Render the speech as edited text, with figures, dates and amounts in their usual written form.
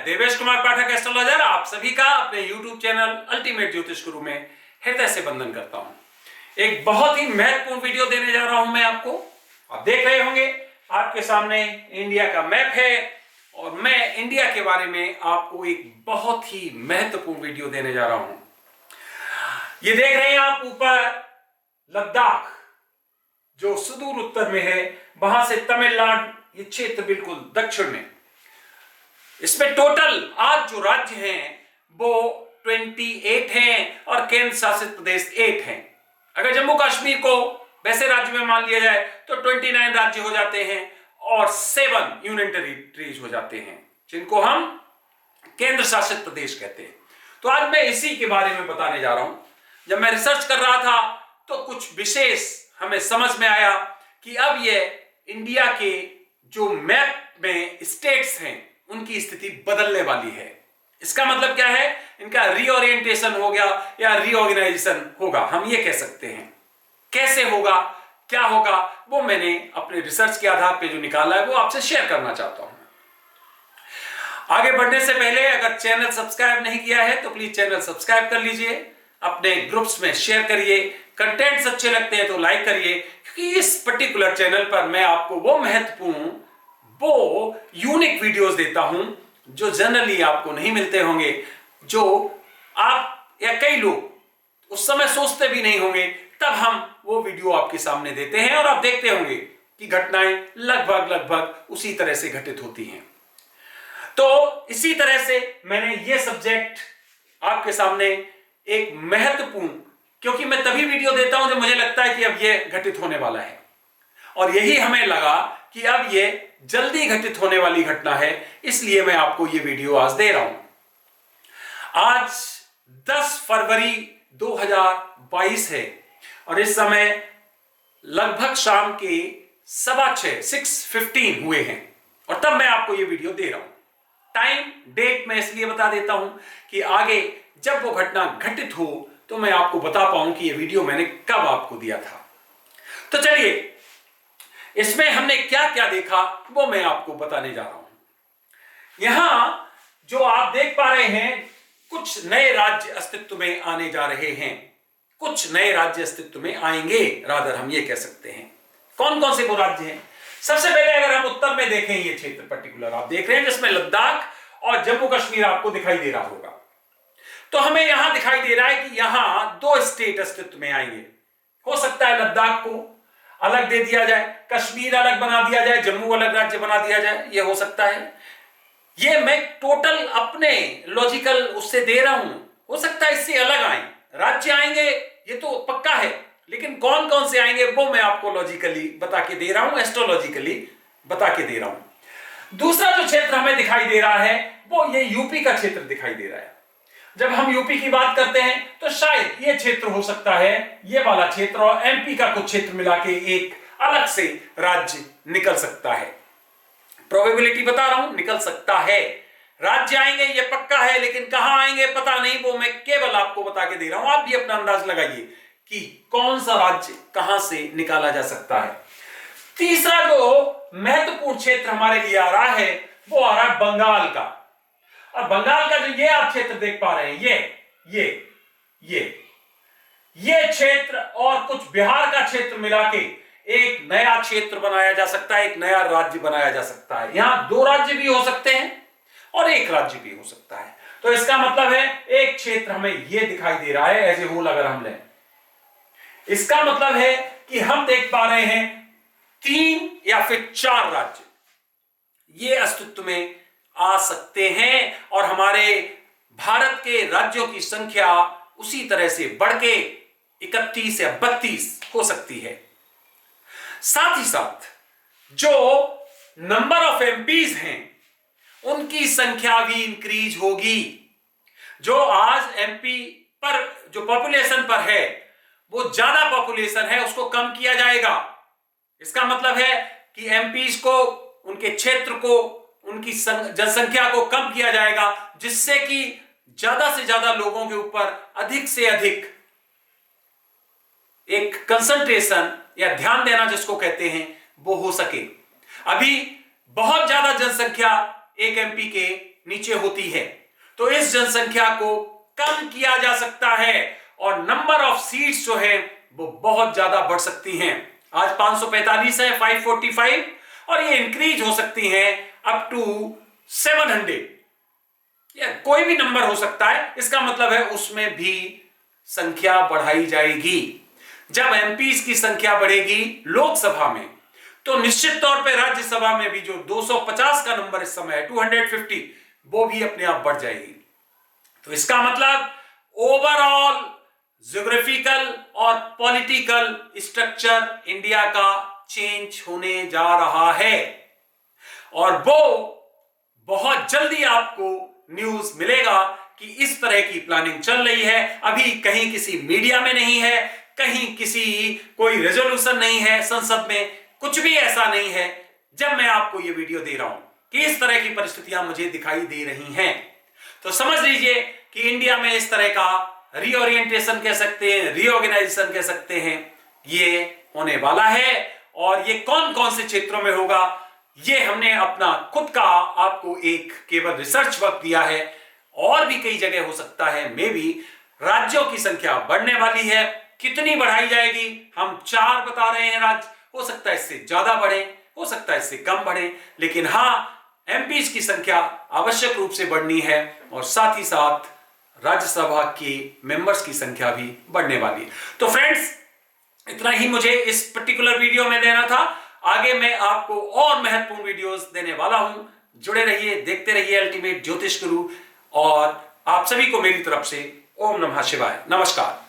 मैं देवेश कुमार पाठक एस्ट्रोलॉजर आप सभी का अपने YouTube चैनल अल्टीमेट ज्योतिष गुरु में हृदय से वंदन करता हूं। एक बहुत ही महत्वपूर्ण वीडियो देने जा रहा हूं मैं आपको। आप देख रहे होंगे आपके सामने इंडिया का मैप है और मैं इंडिया के बारे में आपको एक बहुत ही महत्वपूर्ण वीडियो देने जा रहा हूं। ये देख रहे हैं आप ऊपर लद्दाख जो सुदूर उत्तर में है, वहां से तमिलनाडु ये क्षेत्र बिल्कुल दक्षिण में। इसमें टोटल आज जो राज्य हैं वो 28 हैं और केंद्र शासित प्रदेश 8 हैं। अगर जम्मू कश्मीर को वैसे राज्य में मान लिया जाए तो 29 राज्य हो जाते हैं और 7 यूनियन टेरिटरीज हो जाते हैं जिनको हम केंद्र शासित प्रदेश कहते हैं। तो आज मैं इसी के बारे में बताने जा रहा हूं। जब मैं रिसर्च कर रहा था तो कुछ विशेष हमें समझ में आया कि अब ये इंडिया के जो मैप में स्टेट्स हैं उनकी स्थिति बदलने वाली है। इसका मतलब क्या है? इनका रीओरिएंटेशन हो गया या रीऑर्गेनाइजेशन होगा, हम ये कह सकते हैं। कैसे होगा, क्या होगा, वो मैंने अपने रिसर्च के आधार पे जो निकाला है वो आपसे शेयर करना चाहता हूं। आगे बढ़ने से पहले अगर चैनल सब्सक्राइब नहीं किया है तो प्लीज चैनल सब्सक्राइब कर लीजिए, अपने ग्रुप्स में शेयर करिए, कंटेंट्स अच्छे लगते हैं तो लाइक करिए, क्योंकि इस पर्टिकुलर चैनल पर मैं आपको वो महत्वपूर्ण यूनिक वीडियोस देता हूं जो जनरली आपको नहीं मिलते होंगे, जो आप या कई लोग उस समय सोचते भी नहीं होंगे, तब हम वो वीडियो आपके सामने देते हैं और आप देखते होंगे कि घटनाएं लगभग उसी तरह से घटित होती हैं। तो इसी तरह से मैंने ये सब्जेक्ट आपके सामने एक महत्वपूर्ण, क्योंकि मैं तभी वीडियो देता हूं जब मुझे लगता है कि अब ये घटित होने वाला है, और यही हमें लगा कि अब ये जल्दी घटित होने वाली घटना है, इसलिए मैं आपको ये वीडियो आज दे रहा हूं। आज 10 फरवरी 2022 है और इस समय लगभग शाम के 6:15 हुए हैं और तब मैं आपको ये वीडियो दे रहा हूं। टाइम डेट मैं इसलिए बता देता हूं कि आगे जब वो घटना घटित हो तो मैं आपको बता पाऊं कि ये वीडियो मैंने कब आपको दिया था। तो चलिए, इसमें हमने क्या क्या देखा वो मैं आपको बताने जा रहा हूं। यहां जो आप देख पा रहे हैं, कुछ नए राज्य अस्तित्व में आने जा रहे हैं, कुछ नए राज्य अस्तित्व में आएंगे, रादर हम ये कह सकते हैं। कौन कौन से वो राज्य हैं? सबसे पहले अगर हम उत्तर में देखें, ये क्षेत्र पर्टिकुलर आप देख रहे हैं जिसमें लद्दाख और जम्मू कश्मीर आपको दिखाई दे रहा होगा, तो हमें यहां दिखाई दे रहा है कि यहां 2 स्टेट अस्तित्व में आएंगे। हो सकता है लद्दाख को अलग दे दिया जाए, कश्मीर अलग बना दिया जाए, जम्मू अलग राज्य बना दिया जाए, यह हो सकता है। ये मैं टोटल अपने लॉजिकल उससे दे रहा हूं, हो सकता है इससे अलग आए राज्य, आएंगे ये तो पक्का है, लेकिन कौन कौन से आएंगे वो मैं आपको लॉजिकली बता के दे रहा हूं, एस्ट्रोलॉजिकली बता के दे रहा हूं। दूसरा जो क्षेत्र हमें दिखाई दे रहा है वो ये यूपी का क्षेत्र दिखाई दे रहा है। जब हम यूपी की बात करते हैं तो शायद ये क्षेत्र हो सकता है, ये वाला क्षेत्र और एमपी का कुछ क्षेत्र मिला के एक अलग से राज्य निकल सकता है। प्रोबेबिलिटी बता रहा हूं, निकल सकता है। राज्य आएंगे ये पक्का है, लेकिन कहां आएंगे पता नहीं, वो मैं केवल आपको बता के दे रहा हूं। आप भी अपना अंदाज लगाइए कि कौन सा राज्य कहां से निकाला जा सकता है। तीसरा जो महत्वपूर्ण क्षेत्र हमारे लिए आ रहा है वो आ रहा है बंगाल का। और बंगाल का जो ये आप क्षेत्र देख पा रहे हैं, ये क्षेत्र और कुछ बिहार का क्षेत्र मिला के एक नया क्षेत्र बनाया जा सकता है, एक नया राज्य बनाया जा सकता है। यहां 2 राज्य भी हो सकते हैं और 1 राज्य भी हो सकता है। तो इसका मतलब है एक क्षेत्र हमें यह दिखाई दे रहा है एज ए होल। अगर हम लें, इसका मतलब है कि हम देख पा रहे हैं 3 या फिर 4 राज्य ये अस्तित्व में आ सकते हैं और हमारे भारत के राज्यों की संख्या उसी तरह से बढ़ के 31 या 32 हो सकती है। साथ ही साथ जो नंबर ऑफ एमपीज हैं उनकी संख्या भी इंक्रीज होगी। जो आज एमपी पर जो पॉपुलेशन पर है वो ज्यादा पॉपुलेशन है, उसको कम किया जाएगा। इसका मतलब है कि एमपीज को, उनके क्षेत्र को, उनकी जनसंख्या को कम किया जाएगा, जिससे कि ज्यादा से ज्यादा लोगों के ऊपर अधिक से अधिक एक कंसंट्रेशन या ध्यान देना जिसको कहते हैं वो हो सके। अभी बहुत ज्यादा जनसंख्या एक एमपी के नीचे होती है। तो इस जनसंख्या को कम किया जा सकता है और नंबर ऑफ सीट्स जो है वो बहुत ज्यादा बढ़ सकती हैं। आज 545 है, 545, और ये इंक्रीज हो सकती हैं अप टू 700, या कोई भी नंबर हो सकता है। इसका मतलब है उसमें भी संख्या बढ़ाई जाएगी। जब एमपीज की संख्या बढ़ेगी लोकसभा में, तो निश्चित तौर पे राज्यसभा में भी जो 250 का नंबर इस समय है, 250, वो भी अपने आप बढ़ जाएगी। तो इसका मतलब ओवरऑल ज्योग्राफिकल और पॉलिटिकल स्ट्रक्चर इंडिया का चेंज होने जा रहा है, और वो बहुत जल्दी आपको न्यूज मिलेगा कि इस तरह की प्लानिंग चल रही है। अभी कहीं किसी मीडिया में नहीं है, कहीं किसी कोई रेजोल्यूशन नहीं है संसद में, कुछ भी ऐसा नहीं है। जब मैं आपको यह वीडियो दे रहा हूं कि इस तरह की परिस्थितियां मुझे दिखाई दे रही हैं, तो समझ लीजिए कि इंडिया में इस तरह का रीओरिएंटेशन कह सकते हैं, रीऑर्गेनाइजेशन कह सकते हैं, ये होने वाला है। और ये कौन कौन से क्षेत्रों में होगा, ये हमने अपना खुद का आपको एक केवल रिसर्च वर्क दिया है। और भी कई जगह हो सकता है, मे बी राज्यों की संख्या बढ़ने वाली है। कितनी बढ़ाई जाएगी, हम 4 बता रहे हैं राज्य, हो सकता है इससे ज्यादा बढ़े, हो सकता है इससे कम बढ़े, लेकिन हां, एमपीज की संख्या आवश्यक रूप से बढ़नी है और साथ ही साथ राज्यसभा के मेंबर्स की संख्या भी बढ़ने वाली है। तो फ्रेंड्स, इतना ही मुझे इस पर्टिकुलर वीडियो में देना था। आगे मैं आपको और महत्वपूर्ण वीडियोस देने वाला हूं। जुड़े रहिए, देखते रहिए अल्टीमेट ज्योतिष गुरु, और आप सभी को मेरी तरफ से ओम नमः शिवाय, नमस्कार।